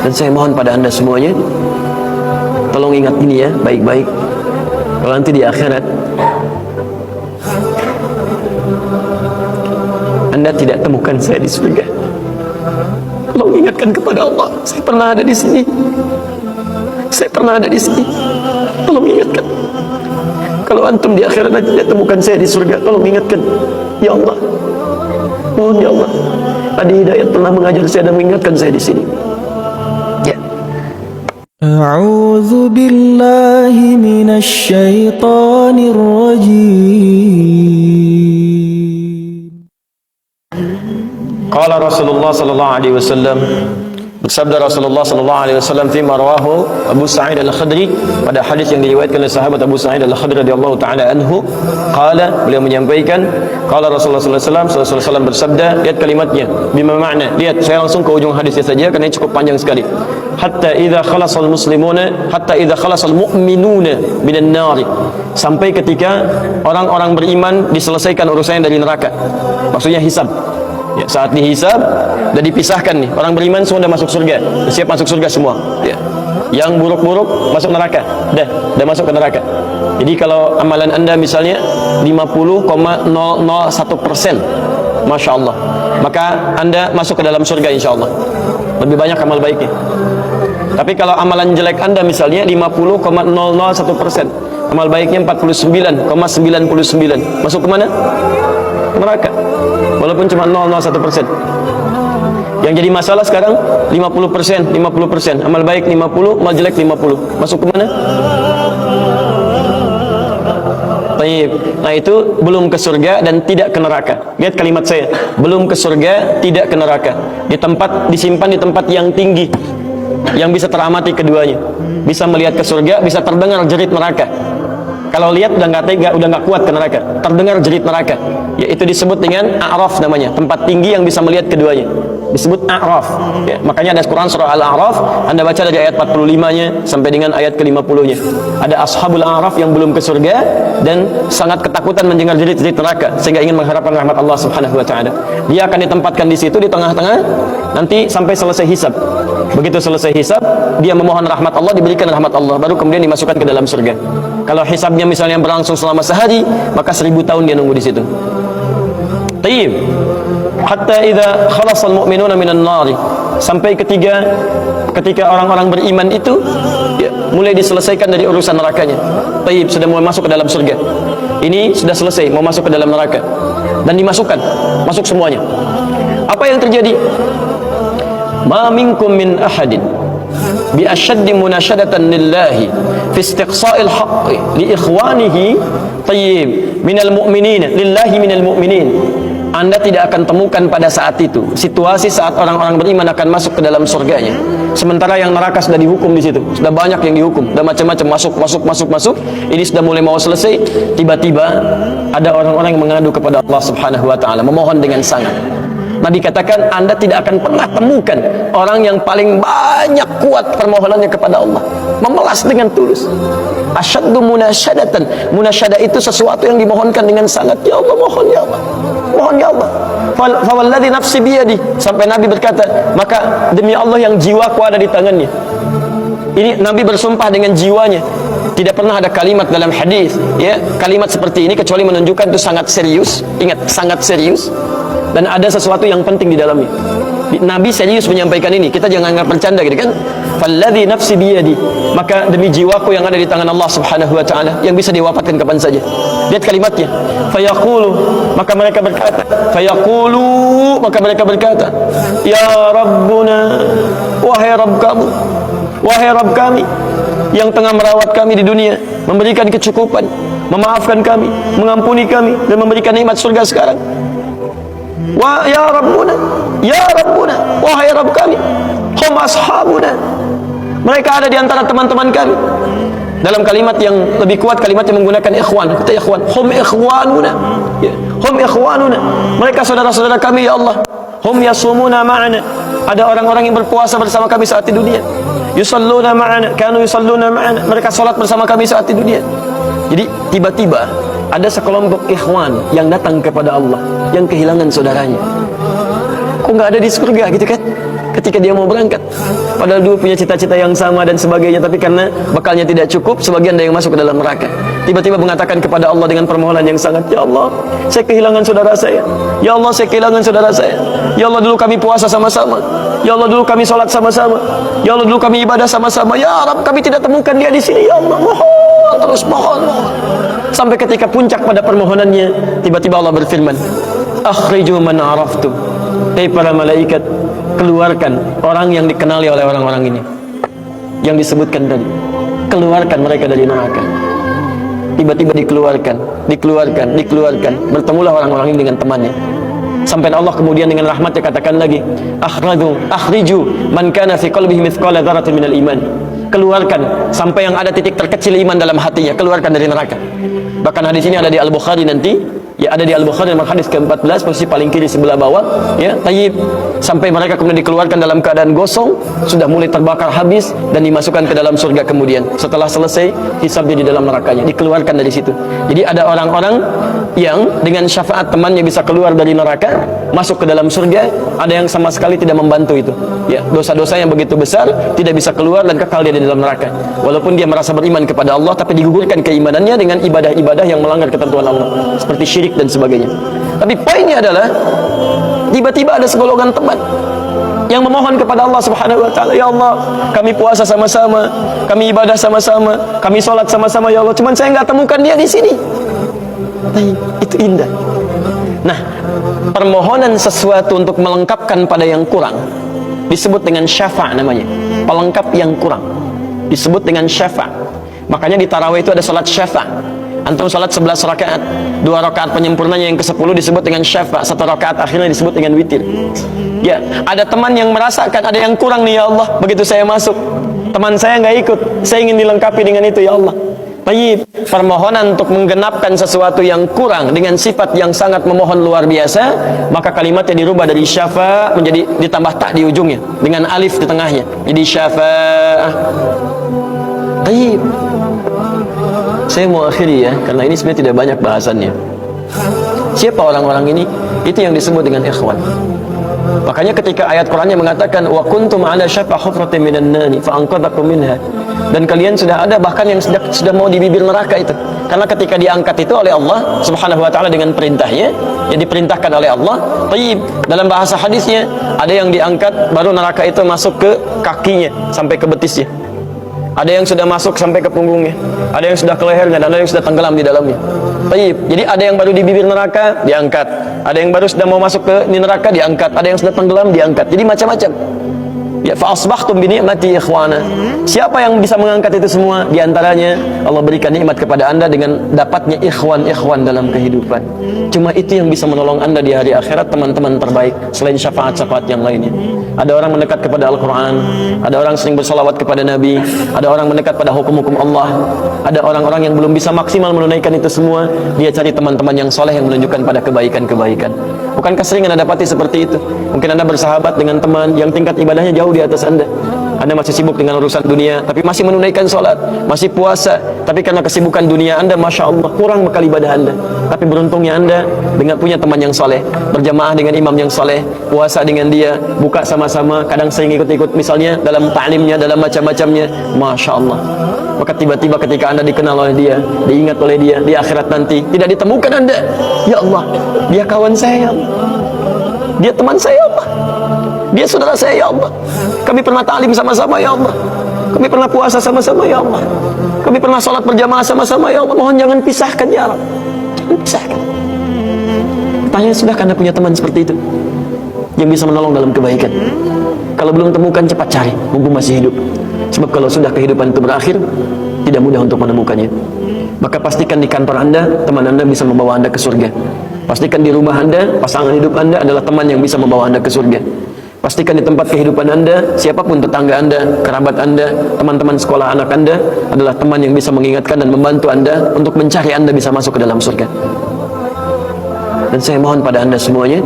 Dan saya mohon pada anda semuanya, tolong ingat ini ya, baik-baik. Kalau nanti di akhirat anda tidak temukan saya di surga, tolong ingatkan kepada Allah, saya pernah ada di sini, saya pernah ada di sini. Tolong ingatkan. Kalau antum di akhirat tidak temukan saya di surga, tolong ingatkan. Ya Allah, mohon ya Allah, Adi Hidayat pernah mengajar saya dan mengingatkan saya di sini. Ya. A'udzu billahi minasy syaithanir rajim. Qala Rasulullah sallallahu alaihi wasallam, bersabda Rasulullah sallallahu alaihi wasallam fi marwahu Abu Sa'id Al-Khudri, pada hadis yang diriwayatkan oleh sahabat Abu Sa'id Al-Khudri radhiyallahu taala anhu, qala, beliau menyampaikan, qala Rasulullah sallallahu alaihi wasallam bersabda, lihat kalimatnya, bima makna, lihat, saya langsung ke ujung hadisnya saja karena ini cukup panjang sekali. Hatta idza khalasal muslimuna, hatta idza khalasal mu'minuna minan nar, sampai ketika orang-orang beriman diselesaikan urusannya dari neraka, maksudnya hisab. Ya, saat dihisab dan dipisahkan nih, orang beriman semua sudah masuk surga, siap masuk surga semua. Ya. Yang buruk-buruk masuk neraka, dah masuk ke neraka. Jadi kalau amalan anda misalnya 50,001%, masya Allah, maka anda masuk ke dalam surga insya Allah. Lebih banyak amal baiknya. Tapi kalau amalan jelek anda misalnya 50,001%, amal baiknya 49,99, masuk ke mana? Neraka. Walaupun cuma 0,01%. Yang jadi masalah sekarang 50%, amal baik 50, amal jelek 50. Masuk ke mana? Baik. Nah itu belum ke surga dan tidak ke neraka. Lihat kalimat saya, belum ke surga, tidak ke neraka. Disimpan di tempat yang tinggi, yang bisa teramati keduanya. Bisa melihat ke surga, bisa terdengar jerit neraka. Kalau lihat udah nggak tega, udah nggak kuat ke neraka, terdengar jerit neraka. Yaitu disebut dengan A'raf namanya, tempat tinggi yang bisa melihat keduanya. Disebut A'raf. Ya, makanya ada Quran surah Al-A'raf, anda baca dari ayat 45-nya sampai dengan ayat ke-50-nya. Ada ashabul A'raf yang belum ke surga dan sangat ketakutan mendengar jerit-jerit neraka sehingga ingin mengharapkan rahmat Allah Subhanahu wa taala. Dia akan ditempatkan di situ di tengah-tengah nanti sampai selesai hisab. Begitu selesai hisab, dia memohon rahmat Allah, diberikan rahmat Allah, baru kemudian dimasukkan ke dalam surga. Kalau hisabnya misalnya berlangsung selama sehari, maka 1000 tahun dia nunggu di situ. Tayyib. Hatta idza khalasal mu'minuna minan nar, sampai ketika orang-orang beriman itu ya, mulai diselesaikan dari urusan nerakanya. Tayyib, sudah mulai masuk ke dalam surga. Ini sudah selesai, mau masuk ke dalam neraka. Dan dimasukkan, masuk semuanya. Apa yang terjadi? Ma minkum min ahadin bi ashaddi munashadatan lillahi fi istiqsa'il haqqi li ikhwanihi tayyib minal mu'minin lillahi minal mu'minin. Anda tidak akan temukan pada saat itu situasi saat orang-orang beriman akan masuk ke dalam surganya, sementara yang neraka sudah dihukum di situ, sudah banyak yang dihukum, sudah macam-macam masuk. Ini sudah mulai mau selesai, tiba-tiba ada orang-orang yang mengadu kepada Allah Subhanahu wa taala, memohon dengan sangat. Nabi katakan, Anda tidak akan pernah temukan orang yang paling banyak kuat permohonannya kepada Allah, memelas dengan tulus. Asyaddu munasyadatan. Munasyadah itu sesuatu yang dimohonkan dengan sangat. Ya Allah, mohon ya Allah, mohon ya Allah. Fawalladzi nafsi biyadi, sampai Nabi berkata, maka demi Allah yang jiwaku ada di tangannya. Ini Nabi bersumpah dengan jiwanya. Tidak pernah ada kalimat dalam hadis, ya, kalimat seperti ini kecuali menunjukkan itu sangat serius. Ingat, sangat serius. Dan ada sesuatu yang penting di dalamnya. Nabi serius menyampaikan ini. Kita jangan anggap bercanda gitu kan. Falladzi nafsi biyadi, maka demi jiwaku yang ada di tangan Allah Subhanahu wa taala, yang bisa diwafatkan kapan saja. Lihat kalimatnya. Fayaqulu, maka mereka berkata, ya Rabbuna, wahai Rabb kamu, wahai Rabb kami yang tengah merawat kami di dunia, memberikan kecukupan, memaafkan kami, mengampuni kami, dan memberikan nikmat surga sekarang. Wa ya Rabbuna, wahai Rabb kami, hum ashabuna, mereka ada di antara teman-teman kami. Dalam kalimat yang lebih kuat, kalimat yang menggunakan ikhwan, kata ikhwan, hum ikhwanuna, ya, hum ikhwanuna, mereka saudara-saudara kami ya Allah. Hum yasumuna ma'ana, ada orang-orang yang berpuasa bersama kami saat di dunia. Yusalluna ma'ana, kanu yusalluna ma'ana, mereka salat bersama kami saat di dunia. Jadi tiba-tiba ada sekelompok ikhwan yang datang kepada Allah, yang kehilangan saudaranya. Kok nggak ada di surga gitu kan? ketika dia mau berangkat. Padahal dua punya cita-cita yang sama dan sebagainya, tapi karena bekalnya tidak cukup, sebagian ada yang masuk ke dalam neraka. Tiba-tiba mengatakan kepada Allah dengan permohonan yang sangat, ya Allah, saya kehilangan saudara saya. Ya Allah, saya kehilangan saudara saya. Ya Allah, dulu kami puasa sama-sama. Ya Allah, dulu kami sholat sama-sama. Ya Allah, dulu kami ibadah sama-sama. Ya Rabb, kami tidak temukan dia di sini. Ya Allah, mohon, terus mohon. Sampai ketika puncak pada permohonannya, tiba-tiba Allah berfirman, akhriju man araftum. Hei para malaikat, keluarkan orang yang dikenali oleh orang-orang ini, yang disebutkan tadi. Keluarkan mereka dari neraka. Tiba-tiba dikeluarkan. Bertemulah orang-orang ini dengan temannya. Sampai Allah kemudian dengan rahmatnya katakan lagi, akhriju man kana fi qalbihi mithqala dzarratin minal iman. Keluarkan sampai yang ada titik terkecil iman dalam hatinya, keluarkan dari neraka. Bahkan hadis ini ada di Al-Bukhari nanti, ya ada di Al-Bukhari nomor hadis ke-14, posisi paling kiri sebelah bawah, ya, tayyib. Sampai mereka kemudian dikeluarkan dalam keadaan gosong, sudah mulai terbakar habis dan dimasukkan ke dalam surga kemudian. Setelah selesai hisabnya di dalam nerakanya, dikeluarkan dari situ. Jadi ada orang-orang yang dengan syafaat temannya bisa keluar dari neraka, masuk ke dalam surga. Ada yang sama sekali tidak membantu itu. Ya, dosa-dosa yang begitu besar tidak bisa keluar dan kekal dia di dalam neraka. Walaupun dia merasa beriman kepada Allah, tapi digugurkan keimanannya dengan ibadah-ibadah yang melanggar ketentuan Allah, seperti syirik dan sebagainya. Tapi poinnya adalah tiba-tiba ada segolongan teman yang memohon kepada Allah Subhanahu wa taala, ya Allah, kami puasa sama-sama, kami ibadah sama-sama, kami sholat sama-sama, ya Allah, cuman saya nggak temukan dia di sini. Itu indah. Nah, permohonan sesuatu untuk melengkapkan pada yang kurang disebut dengan syafa' namanya. Pelengkap yang kurang disebut dengan syafa'. Makanya di tarawih itu ada salat syafa'. Antum salat 11 rakaat, 2 rakaat penyempurnanya yang ke-10 disebut dengan syafa', 1 rakaat akhirnya disebut dengan witir. Ya, ada teman yang merasakan ada yang kurang nih, ya Allah, begitu saya masuk, teman saya nggak ikut, saya ingin dilengkapi dengan itu, ya Allah. Baik, permohonan untuk menggenapkan sesuatu yang kurang dengan sifat yang sangat memohon luar biasa, maka kalimatnya dirubah dari syafa' menjadi ditambah tak di ujungnya dengan alif di tengahnya, jadi syafa'ah. Baik, saya mau akhiri ya, karena ini sebenarnya tidak banyak bahasannya. Siapa orang-orang ini? Itu yang disebut dengan ikhwan. Makanya ketika ayat Qur'annya mengatakan wa kuntum ala syafa hufratin minan nari fa anqadhakum minha, dan kalian sudah ada bahkan yang sudah mau di bibir neraka itu, karena ketika diangkat itu oleh Allah Subhanahu wa taala dengan perintahnya, yang diperintahkan oleh Allah. Tayyib, dalam bahasa hadisnya ada yang diangkat baru neraka itu masuk ke kakinya sampai ke betisnya. Ada yang sudah masuk sampai ke punggungnya, ada yang sudah ke lehernya, dan ada yang sudah tenggelam di dalamnya. Baik, jadi ada yang baru di bibir neraka diangkat, ada yang baru sudah mau masuk ke neraka diangkat, ada yang sudah tenggelam diangkat. Jadi macam-macam. Ya, fa asbahtum bi ni'mati ikhwana. Siapa yang bisa mengangkat itu semua? Di antaranya Allah berikan nikmat kepada Anda dengan dapatnya ikhwan-ikhwan dalam kehidupan. Cuma itu yang bisa menolong Anda di hari akhirat, teman-teman terbaik, selain syafaat-syafaat yang lainnya. Ada orang mendekat kepada Al-Quran, ada orang sering bersalawat kepada Nabi, ada orang mendekat pada hukum-hukum Allah, ada orang-orang yang belum bisa maksimal menunaikan itu semua, dia cari teman-teman yang soleh yang menunjukkan pada kebaikan-kebaikan. Bukankah sering Anda dapati seperti itu? Mungkin Anda bersahabat dengan teman yang tingkat ibadahnya jauh di atas Anda. Anda masih sibuk dengan urusan dunia, tapi masih menunaikan sholat, masih puasa, tapi karena kesibukan dunia Anda, Masya Allah, kurang bekal ibadah Anda. Tapi beruntungnya Anda dengan punya teman yang soleh, berjamaah dengan imam yang soleh, puasa dengan dia, buka sama-sama, kadang sering ikut-ikut misalnya dalam ta'limnya, dalam macam-macamnya, Masya Allah. Maka tiba-tiba ketika Anda dikenal oleh dia, diingat oleh dia, di akhirat nanti tidak ditemukan Anda, ya Allah, dia kawan saya, ya Allah, dia teman saya, ya Allah, dia saudara saya, ya Allah, kami pernah ta'lim sama-sama, ya Allah, kami pernah puasa sama-sama, ya Allah, kami pernah sholat berjamaah sama-sama, ya Allah, mohon jangan pisahkan, ya Allah, jangan pisahkan. Pertanyaan, sudahkah Anda punya teman seperti itu yang bisa menolong dalam kebaikan? Kalau belum temukan, cepat cari mumpung masih hidup, sebab kalau sudah kehidupan itu berakhir, tidak mudah untuk menemukannya. Maka pastikan di kantor Anda, teman Anda bisa membawa Anda ke surga. Pastikan di rumah Anda, pasangan hidup Anda adalah teman yang bisa membawa Anda ke surga. Pastikan di tempat kehidupan Anda, siapapun tetangga Anda, kerabat Anda, teman-teman sekolah anak Anda adalah teman yang bisa mengingatkan dan membantu Anda untuk mencari Anda bisa masuk ke dalam surga. Dan saya mohon pada Anda semuanya,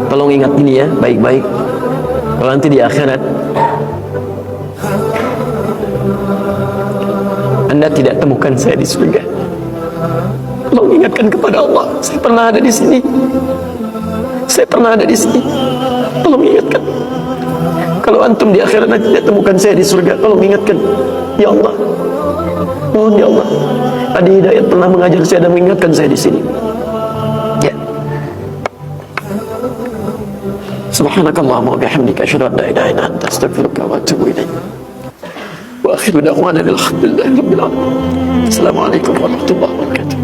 tolong ingat ini ya, baik-baik. Kalau nanti di akhirat Anda tidak temukan saya di surga, tolong ingatkan kepada Allah, saya pernah ada di sini, Saya pernah ada di sini. Tolong ingatkan. Kalau antum di akhirat nanti tidak temukan saya di surga, tolong ingatkan. Ya Allah, mohon ya Allah. Adi Hidayat pernah mengajar saya dan mengingatkan saya di sini. Ya. Subhanakallahumma wa bihamdika asyhadu an la ilaha illa anta astaghfiruka wa atubu ilaik. Wa akhiru da'wana alhamdulillahi rabbil alamin. Assalamualaikum warahmatullahi wabarakatuh.